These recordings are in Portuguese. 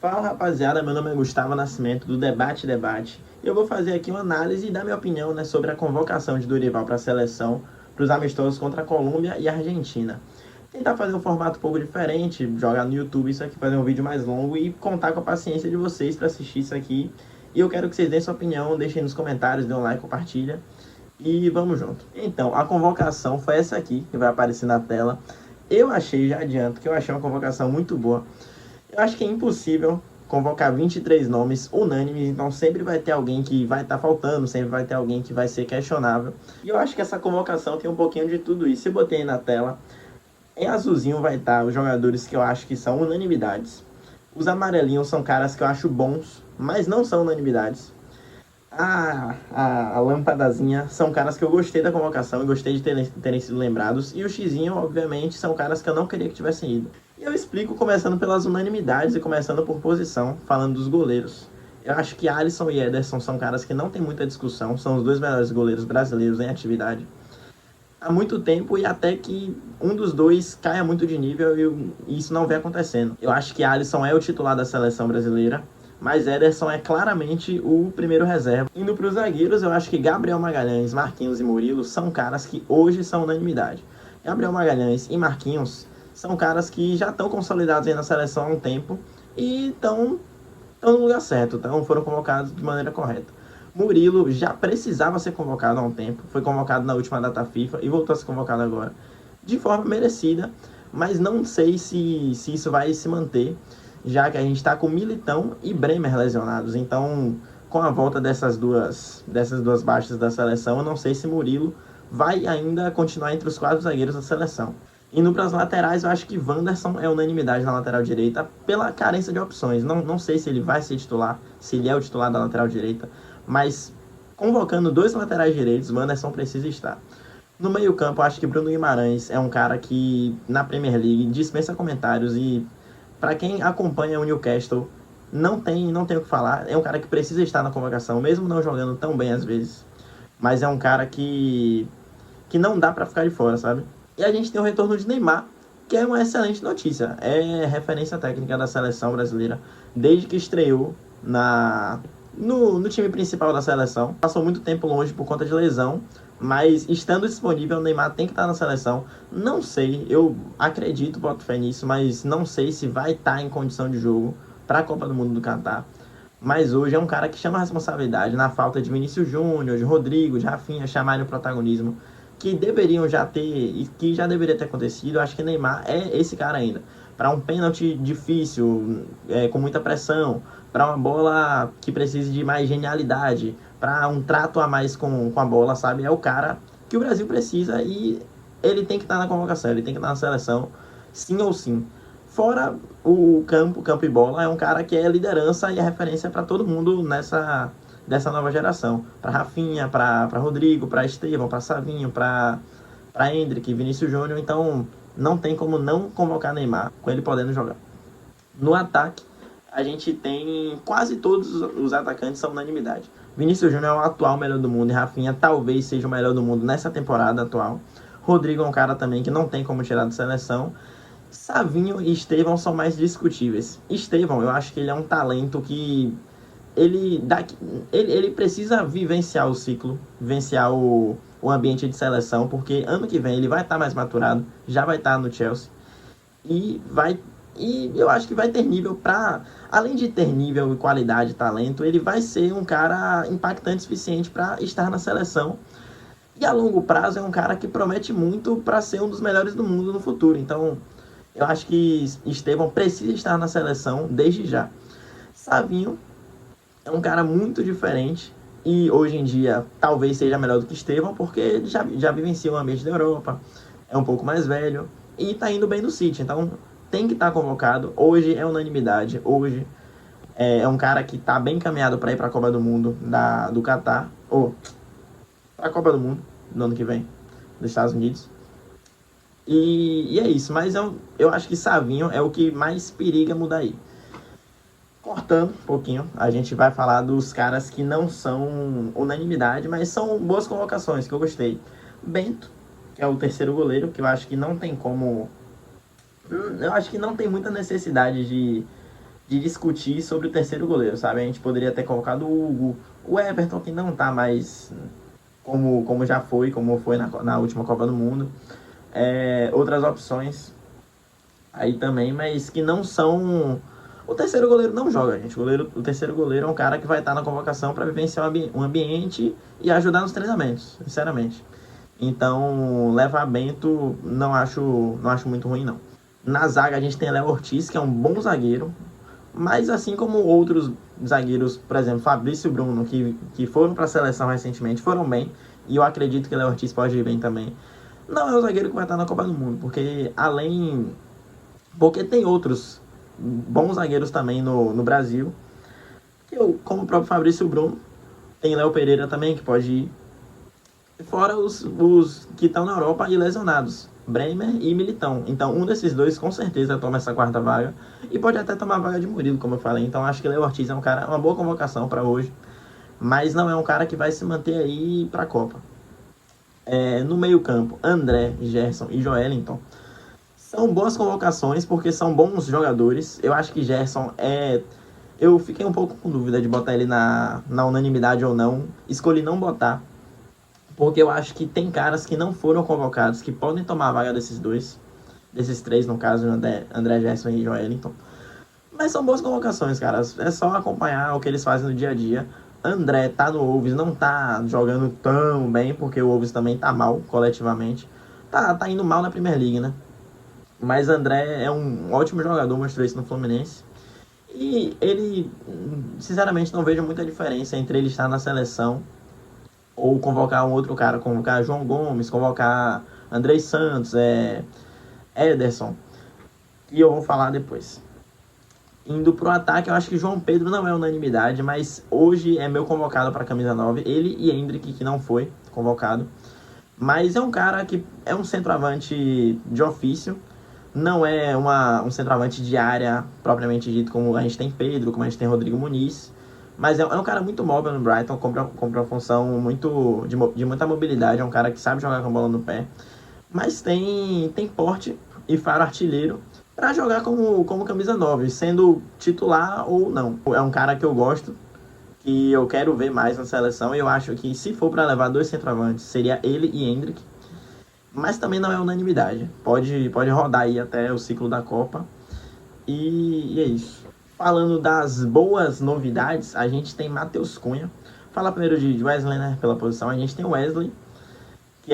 Fala rapaziada, meu nome é Gustavo Nascimento do Debate. Eu vou fazer aqui uma análise e dar minha opinião, sobre a convocação de Dorival para a seleção, para os amistosos contra a Colômbia e a Argentina. Tentar fazer um formato um pouco diferente, jogar no YouTube isso aqui, fazer um vídeo mais longo e contar com a paciência de vocês para assistir isso aqui. E eu quero que vocês deem sua opinião, deixem nos comentários, dêem um like, compartilha e vamos junto. Então, a convocação foi essa aqui, que vai aparecer na tela. Eu achei, já adianto, que eu achei uma convocação muito boa. Eu acho que é impossível convocar 23 nomes unânimes, então sempre vai ter alguém que vai estar faltando, sempre vai ter alguém que vai ser questionável. E eu acho que essa convocação tem um pouquinho de tudo isso. Eu botei aí na tela. Em azulzinho vai estar os jogadores que eu acho que são unanimidades. Os amarelinhos são caras que eu acho bons, mas não são unanimidades. A lâmpadazinha são caras que eu gostei da convocação e gostei de terem sido lembrados. E o xizinho, obviamente, são caras que eu não queria que tivessem ido. E eu explico começando pelas unanimidades e começando por posição, falando dos goleiros. Eu acho que Alisson e Ederson são caras que não tem muita discussão, são os dois melhores goleiros brasileiros em atividade há muito tempo e até que um dos dois caia muito de nível e isso não vem acontecendo. Eu acho que Alisson é o titular da seleção brasileira, mas Ederson é claramente o primeiro reserva. Indo para os zagueiros, eu acho que Gabriel Magalhães, Marquinhos e Murilo são caras que hoje são unanimidade. Gabriel Magalhães e Marquinhos são caras que já estão consolidados aí na seleção há um tempo e estão no lugar certo, foram convocados de maneira correta. Murilo já precisava ser convocado há um tempo, foi convocado na última data FIFA e voltou a ser convocado agora, de forma merecida, mas não sei se isso vai se manter, já que a gente está com Militão e Bremer lesionados. Então, com a volta dessas duas baixas da seleção, eu não sei se Murilo vai ainda continuar entre os 4 zagueiros da seleção. Indo para as laterais, eu acho que Wanderson é unanimidade na lateral direita pela carência de opções. Não sei se ele vai ser titular, se ele é o titular da lateral direita, mas convocando 2 laterais direitos, Wanderson precisa estar. No meio-campo, acho que Bruno Guimarães é um cara que na Premier League dispensa comentários e para quem acompanha o Newcastle não tem o que falar. É um cara que precisa estar na convocação, mesmo não jogando tão bem às vezes, mas é um cara que não dá para ficar de fora, sabe? E a gente tem o retorno de Neymar, que é uma excelente notícia. É referência técnica da seleção brasileira desde que estreou no time principal da seleção. Passou muito tempo longe por conta de lesão, mas estando disponível, o Neymar tem que estar na seleção. Não sei, eu acredito, boto fé nisso, mas não sei se vai estar em condição de jogo para a Copa do Mundo do Catar. Mas hoje é um cara que chama a responsabilidade na falta de Vinícius Júnior, de Rodrigo, de Rafinha chamarem o protagonismo que deveriam já ter e que já deveria ter acontecido. Eu acho que Neymar é esse cara ainda. Para um pênalti difícil, com muita pressão, para uma bola que precise de mais genialidade, para um trato a mais com a bola, sabe? É o cara que o Brasil precisa e ele tem que estar na convocação, ele tem que estar na seleção, sim ou sim. Fora o campo e bola, é um cara que é liderança e é referência para todo mundo dessa nova geração. Para Rafinha, para Rodrigo, para Estevão, para Savinho, para Endrick, Vinícius Júnior. Então não tem como não convocar Neymar com ele podendo jogar. No ataque, a gente tem quase todos os atacantes são unanimidade. Vinícius Júnior é o atual melhor do mundo e Rafinha talvez seja o melhor do mundo nessa temporada atual. Rodrigo é um cara também que não tem como tirar da seleção. Savinho e Estevão são mais discutíveis. Estevão, eu acho que ele é um talento que ele precisa vivenciar o ciclo, vivenciar o ambiente de seleção, porque ano que vem ele vai estar mais maturado, já vai estar no Chelsea e eu acho que vai ter nível para, além de ter nível e qualidade e talento, ele vai ser um cara impactante o suficiente para estar na seleção. E a longo prazo é um cara que promete muito para ser um dos melhores do mundo no futuro. Então, eu acho que Estevão precisa estar na seleção desde já. Savinho é um cara muito diferente e hoje em dia talvez seja melhor do que Estevão, porque ele já vivencia o ambiente da Europa, é um pouco mais velho e está indo bem no City, então tem que estar convocado. Hoje é unanimidade, hoje é um cara que está bem encaminhado para ir para a Copa do Mundo do Catar, ou para a Copa do Mundo no ano que vem, dos Estados Unidos. E é isso, mas eu acho que Savinho é o que mais periga mudar aí. Cortando um pouquinho, a gente vai falar dos caras que não são unanimidade, mas são boas colocações, que eu gostei. Bento, que é o terceiro goleiro, que eu acho que não tem como... Eu acho que não tem muita necessidade de discutir sobre o terceiro goleiro, sabe? A gente poderia ter colocado o Hugo, o Everton, que não tá mais como já foi, como foi na última Copa do Mundo. Outras opções aí também, mas que não são... O terceiro goleiro não joga, gente. O terceiro goleiro é um cara que vai estar na convocação para vivenciar um ambiente e ajudar nos treinamentos, sinceramente. Então, levar Bento não acho muito ruim, não. Na zaga a gente tem Léo Ortiz, que é um bom zagueiro, mas assim como outros zagueiros, por exemplo, Fabrício e Bruno, que foram para a seleção recentemente, foram bem, e eu acredito que Léo Ortiz pode ir bem também. Não é o zagueiro que vai estar na Copa do Mundo, porque tem outros bons zagueiros também no Brasil, como o próprio Fabrício e Bruno, tem Léo Pereira também, que pode ir. Fora os que estão na Europa e lesionados, Bremer e Militão. Então, um desses dois com certeza toma essa quarta vaga e pode até tomar a vaga de Murilo, como eu falei. Então, acho que Léo Ortiz é uma boa convocação para hoje, mas não é um cara que vai se manter aí para a Copa. No meio-campo, André, Gerson e Joelinton são boas convocações porque são bons jogadores. Eu acho que Gerson Eu fiquei um pouco com dúvida de botar ele na unanimidade ou não. Escolhi não botar, porque eu acho que tem caras que não foram convocados, que podem tomar a vaga desses três, no caso, André Gerson e Joelinton. Mas são boas convocações, cara. É só acompanhar o que eles fazem no dia a dia. André tá no Wolves, não tá jogando tão bem, porque o Wolves também tá mal, coletivamente. Tá indo mal na Premier League, né? Mas André é um ótimo jogador, mostrou isso no Fluminense. E ele, sinceramente, não vejo muita diferença entre ele estar na seleção ou convocar um outro cara, convocar João Gomes, convocar Andrei Santos, Ederson, e eu vou falar depois. Indo pro ataque, eu acho que João Pedro não é unanimidade, mas hoje é meu convocado para a camisa 9, ele e Hendrick, que não foi convocado. Mas é um cara que é um centroavante de ofício, não é um centroavante de área propriamente dito, como a gente tem Pedro, como a gente tem Rodrigo Muniz. Mas é um cara muito móvel no Brighton, cumpre uma função de muita mobilidade, é um cara que sabe jogar com a bola no pé. Mas tem porte e faro artilheiro para jogar como camisa 9, sendo titular ou não. É um cara que eu gosto, que eu quero ver mais na seleção, e eu acho que se for para levar dois centroavantes, seria ele e Hendrick. Mas também não é unanimidade. Pode rodar aí até o ciclo da Copa. E é isso. Falando das boas novidades, a gente tem Matheus Cunha. Falar primeiro de Wesley, né, pela posição. A gente tem o Wesley, que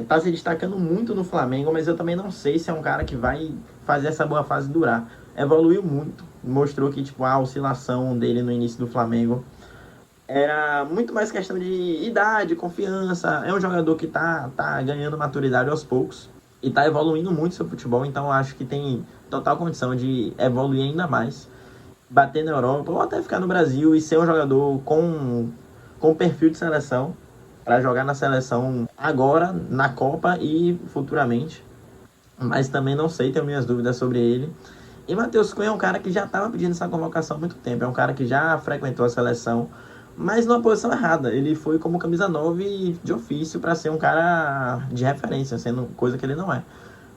tá se destacando muito no Flamengo, mas eu também não sei se é um cara que vai fazer essa boa fase durar. Evoluiu muito, mostrou que tipo, a oscilação dele no início do Flamengo era muito mais questão de idade, confiança. É um jogador que tá ganhando maturidade aos poucos e tá evoluindo muito seu futebol, então eu acho que tem total condição de evoluir ainda mais, bater na Europa ou até ficar no Brasil e ser um jogador com perfil de seleção para jogar na seleção agora, na Copa e futuramente. Mas também não sei, tenho minhas dúvidas sobre ele. E Matheus Cunha é um cara que já estava pedindo essa convocação há muito tempo, é um cara que já frequentou a seleção, mas numa posição errada. Ele foi como camisa 9 de ofício para ser um cara de referência, sendo coisa que ele não é.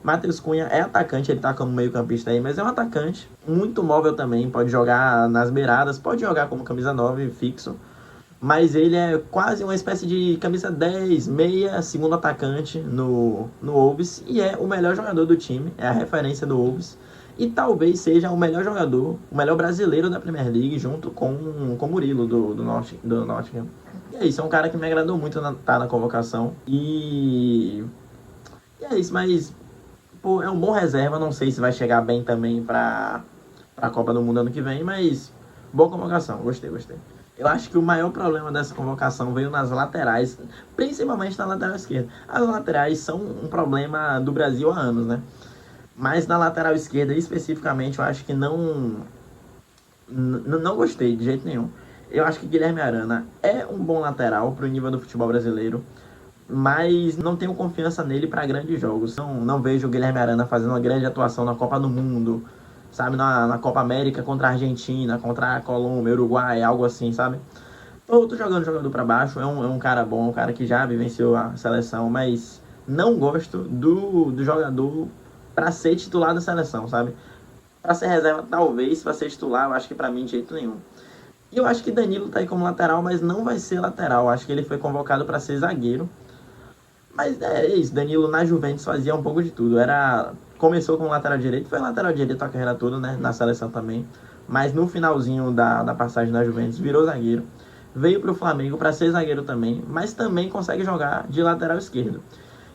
Matheus Cunha é atacante, ele tá como meio campista aí, mas é um atacante muito móvel também, pode jogar nas beiradas, pode jogar como camisa 9 fixo, mas ele é quase uma espécie de camisa 10, meia, segundo atacante no Wolves, e é o melhor jogador do time, é a referência do Wolves, e talvez seja o melhor jogador, o melhor brasileiro da Premier League, junto com o Murilo do Nottingham. E é isso, é um cara que me agradou muito tá na convocação, e é isso, mas pô, é um bom reserva, não sei se vai chegar bem também para a Copa do Mundo ano que vem, mas boa convocação, gostei. Eu acho que o maior problema dessa convocação veio nas laterais, principalmente na lateral esquerda. As laterais são um problema do Brasil há anos, né? Mas na lateral esquerda, especificamente, eu acho que não gostei de jeito nenhum. Eu acho que Guilherme Arana é um bom lateral para o nível do futebol brasileiro, mas não tenho confiança nele para grandes jogos. Não vejo o Guilherme Arana fazendo uma grande atuação na Copa do Mundo, sabe? Na Copa América contra a Argentina, contra a Colômbia, Uruguai, algo assim, sabe? Tô jogando jogador para baixo, é um cara bom, um cara que já vivenciou a seleção, mas não gosto do jogador para ser titular da seleção, sabe? Pra ser reserva, talvez. Pra ser titular, eu acho que pra mim de jeito nenhum. E eu acho que Danilo tá aí como lateral, mas não vai ser lateral. Eu acho que ele foi convocado pra ser zagueiro. Mas é isso, Danilo na Juventus fazia um pouco de tudo. Começou como lateral direito, foi lateral direito a carreira toda, né? Na seleção também. Mas no finalzinho da passagem na Juventus virou zagueiro. Veio pro Flamengo para ser zagueiro também, mas também consegue jogar de lateral esquerdo.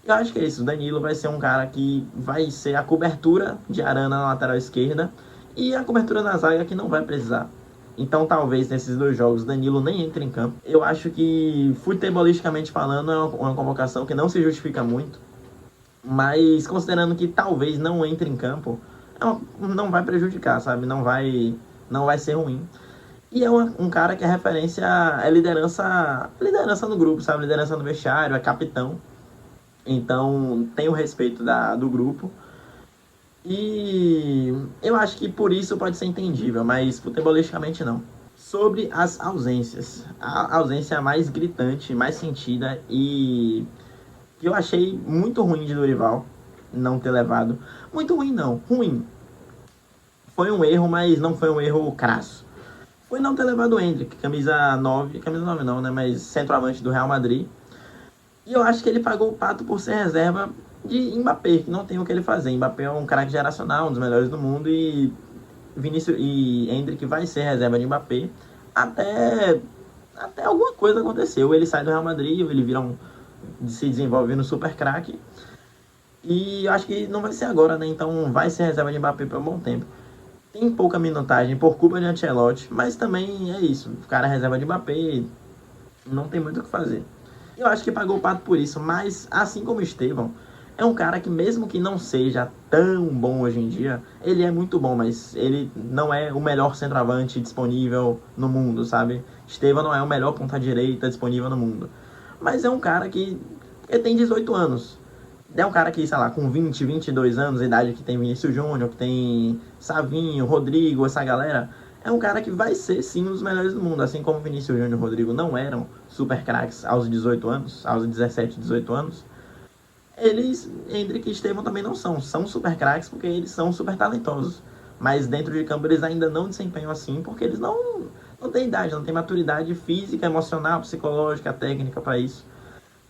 Eu acho que é isso, o Danilo vai ser um cara que vai ser a cobertura de Arana na lateral esquerda e a cobertura na zaga que não vai precisar. Então talvez nesses 2 jogos Danilo nem entre em campo. Eu acho que, futebolisticamente falando, é uma convocação que não se justifica muito. Mas considerando que talvez não entre em campo, não vai prejudicar, sabe? Não vai ser ruim. E é um cara que é referência, é liderança no grupo, sabe? Liderança no vestiário, é capitão. Então tem o respeito do grupo. E eu acho que por isso pode ser entendível, mas futebolisticamente não. Sobre as ausências. A ausência mais gritante, mais sentida e que eu achei muito ruim de Dorival não ter levado. Muito ruim não, ruim. Foi um erro, mas não foi um erro crasso. Foi não ter levado o Endrick, camisa 9 não, né, mas centroavante do Real Madrid. E eu acho que ele pagou o pato por ser reserva de Mbappé, que não tem o que ele fazer. Mbappé é um craque geracional, um dos melhores do mundo, e Vinícius e Endrick vai ser reserva de Mbappé até alguma coisa aconteceu. Ele sai do Real Madrid, ele se desenvolve no super craque. E eu acho que não vai ser agora, né? Então vai ser reserva de Mbappé por um bom tempo. Tem pouca minutagem por culpa de Ancelotti, mas também é isso. O cara é reserva de Mbappé, não tem muito o que fazer. Eu acho que pagou o pato por isso, mas assim como o Estevão, é um cara que mesmo que não seja tão bom hoje em dia, ele é muito bom, mas ele não é o melhor centroavante disponível no mundo, sabe? Estevão não é o melhor ponta-direita disponível no mundo. Mas é um cara que tem 18 anos. É um cara que, sei lá, com 20, 22 anos, a idade que tem Vinícius Júnior, que tem Savinho, Rodrigo, essa galera, é um cara que vai ser, sim, um dos melhores do mundo. Assim como Vinícius Júnior e Rodrigo não eram super craques aos 18 anos, aos 17, 18 anos, eles, Endrick e Estevão também não são. São super craques porque eles são super talentosos. Mas dentro de campo eles ainda não desempenham assim porque eles não têm idade, não têm maturidade física, emocional, psicológica, técnica para isso.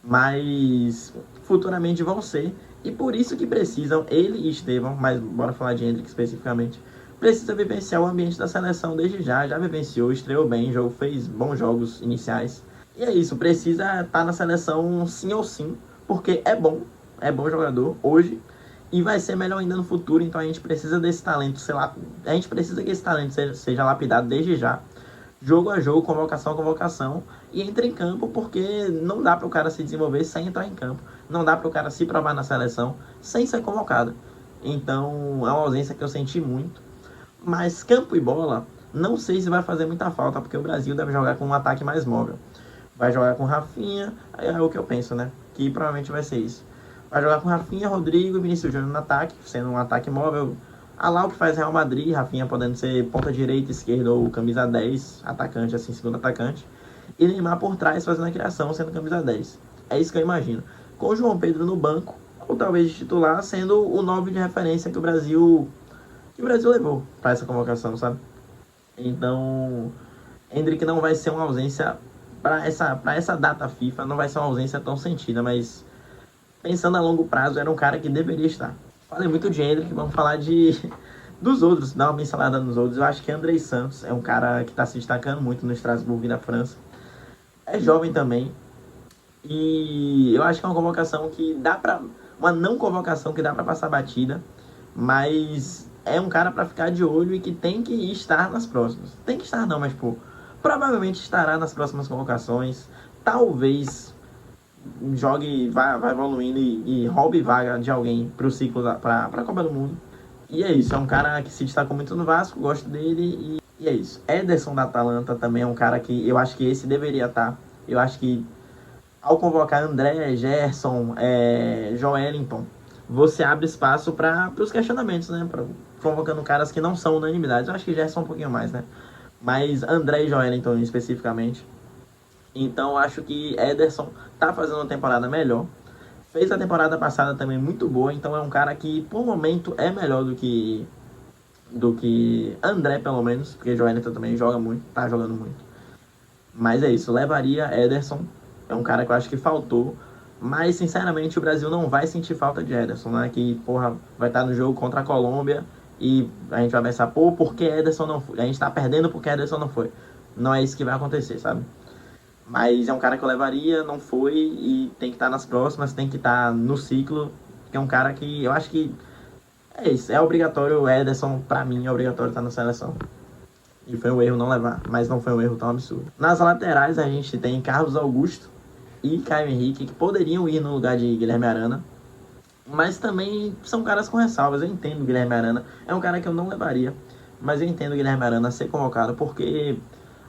Mas futuramente vão ser. E por isso que precisam, ele e Estevão, mas bora falar de Endrick especificamente, precisa vivenciar o ambiente da seleção desde já vivenciou, estreou bem, fez bons jogos iniciais. E é isso, precisa estar na seleção sim ou sim, porque é bom jogador hoje e vai ser melhor ainda no futuro, então a gente precisa desse talento, sei lá, a gente precisa que esse talento seja lapidado desde já, jogo a jogo, convocação a convocação, e entre em campo, porque não dá para o cara se desenvolver sem entrar em campo, não dá para o cara se provar na seleção sem ser convocado. Então é uma ausência que eu senti muito, mas campo e bola, não sei se vai fazer muita falta, porque o Brasil deve jogar com um ataque mais móvel. Vai jogar com Rafinha, é o que eu penso, né? Que provavelmente vai ser isso. Vai jogar com Rafinha, Rodrigo e Vinícius Júnior no ataque, sendo um ataque móvel. A lá o que faz Real Madrid, Rafinha podendo ser ponta direita, esquerda ou camisa 10, atacante, assim, segundo atacante. E Neymar por trás fazendo a criação, sendo camisa 10. É isso que eu imagino. Com o João Pedro no banco, ou talvez de titular, sendo o 9 de referência que o Brasil levou para essa convocação, sabe? Então, Endrick não vai ser uma ausência para essa data FIFA, não vai ser uma ausência tão sentida, mas pensando a longo prazo, era um cara que deveria estar. Falei muito de Endrick, vamos falar dos outros, dar uma pincelada nos outros. Eu acho que Andrei Santos é um cara que está se destacando muito no Strasbourg da França. É jovem também. E eu acho que é uma convocação que dá pra. Uma não convocação que dá pra passar batida. Mas é um cara pra ficar de olho e que tem que estar nas próximas. Tem que estar não, mas pô, provavelmente estará nas próximas convocações. Talvez jogue, vai evoluindo e roube vaga de alguém pro ciclo pra Copa do Mundo. E é isso, é um cara que se destacou muito no Vasco, gosto dele e é isso. Ederson da Atalanta também é um cara que eu acho que esse deveria estar. Eu acho que ao convocar André, Gerson, Joelinton, você abre espaço para os questionamentos, né? Convocando caras que não são unanimidades. Eu acho que Gerson um pouquinho mais, né? Mas André e Joelinton especificamente. Então acho que Ederson tá fazendo uma temporada melhor. Fez a temporada passada também muito boa, então é um cara que por momento é melhor do que André, pelo menos, porque Joelinton também joga muito, tá jogando muito. Mas é isso, levaria Ederson, é um cara que eu acho que faltou, mas sinceramente o Brasil não vai sentir falta de Ederson, né? Que, porra, vai estar no jogo contra a Colômbia e a gente vai pensar, pô, por que Ederson não foi? A gente tá perdendo porque Ederson não foi. Não é isso que vai acontecer, sabe? Mas é um cara que eu levaria, não foi, e tem que estar nas próximas, tem que estar no ciclo, que é um cara que eu acho que é isso, é obrigatório. O Ederson, pra mim, é obrigatório estar na seleção. E foi um erro não levar, mas não foi um erro tão absurdo. Nas laterais, a gente tem Carlos Augusto e Caio Henrique, que poderiam ir no lugar de Guilherme Arana, mas também são caras com ressalvas. Eu entendo o Guilherme Arana, é um cara que eu não levaria, mas eu entendo o Guilherme Arana ser convocado, porque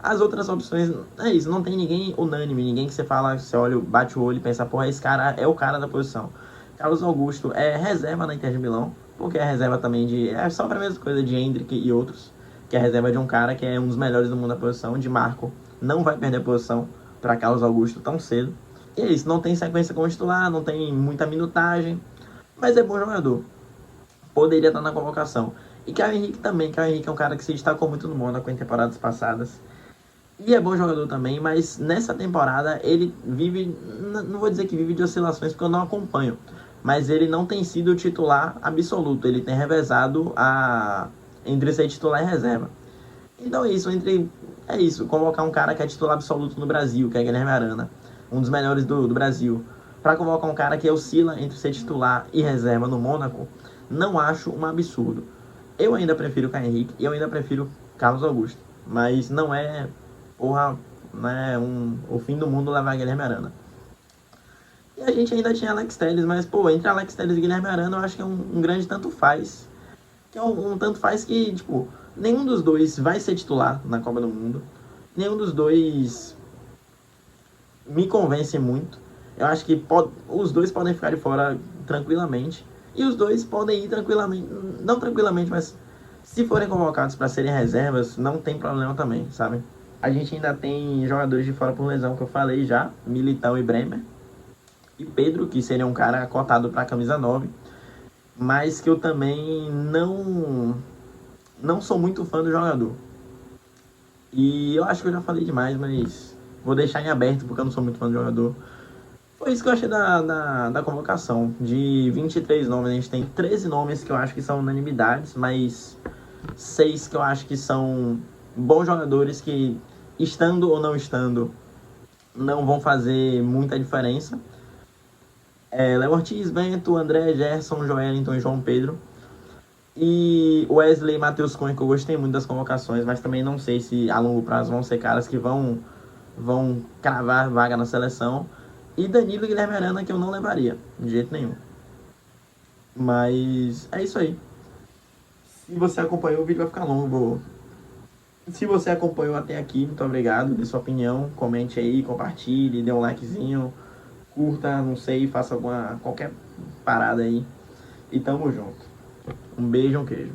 as outras opções, é isso, não tem ninguém unânime, ninguém que você fala, você olha, bate o olho e pensa, porra, esse cara é o cara da posição. Carlos Augusto é reserva na Inter de Milão, porque é reserva também de, é só pra mesma coisa de Hendrick e outros, que é reserva de um cara que é um dos melhores do mundo na posição, de Marco, não vai perder a posição para Carlos Augusto tão cedo. E é isso, não tem sequência como titular, não tem muita minutagem, mas é bom jogador. Poderia estar na convocação. E Caio Henrique também. Caio Henrique é um cara que se destacou muito no Mônaco em temporadas passadas. E é bom jogador também, mas nessa temporada ele vive, não vou dizer que vive de oscilações porque eu não acompanho, mas ele não tem sido o titular absoluto, ele tem revezado entre ser titular e reserva. Então é isso, convocar um cara que é titular absoluto no Brasil, que é Guilherme Arana, um dos melhores do Brasil, para convocar um cara que oscila entre ser titular e reserva no Mônaco, não acho um absurdo. Eu ainda prefiro o Caio Henrique e eu ainda prefiro Carlos Augusto, mas não é, porra, né, o fim do mundo levar Guilherme Arana. E a gente ainda tinha Alex Telles, mas, pô, entre Alex Telles e Guilherme Arana eu acho que é um grande tanto faz. Que é um tanto faz que, tipo, nenhum dos dois vai ser titular na Copa do Mundo. Nenhum dos dois me convence muito. Eu acho que os dois podem ficar de fora tranquilamente. E os dois podem ir tranquilamente, não tranquilamente, mas se forem convocados para serem reservas, não tem problema também, sabe? A gente ainda tem jogadores de fora por lesão, que eu falei já, Militão e Bremer. E Pedro, que seria um cara cotado para a camisa 9, mas que eu também não sou muito fã do jogador. E eu acho que eu já falei demais, mas vou deixar em aberto porque eu não sou muito fã do jogador. Foi isso que eu achei da convocação. De 23 nomes, a gente tem 13 nomes que eu acho que são unanimidades, mas 6 que eu acho que são bons jogadores que, estando ou não estando, não vão fazer muita diferença. Léo Ortiz, Bento, André, Gerson, Joelinton e João Pedro. E Wesley e Matheus Cunha, que eu gostei muito das convocações, mas também não sei se a longo prazo vão ser caras que vão cravar vaga na seleção. E Danilo e Guilherme Arana, que eu não levaria, de jeito nenhum. Mas é isso aí. Se você acompanhou, o vídeo vai ficar longo. Se você acompanhou até aqui, muito obrigado. Dê sua opinião, comente aí, compartilhe, dê um likezinho, curta, não sei, faça qualquer parada aí. E tamo junto. Um beijo, um queijo.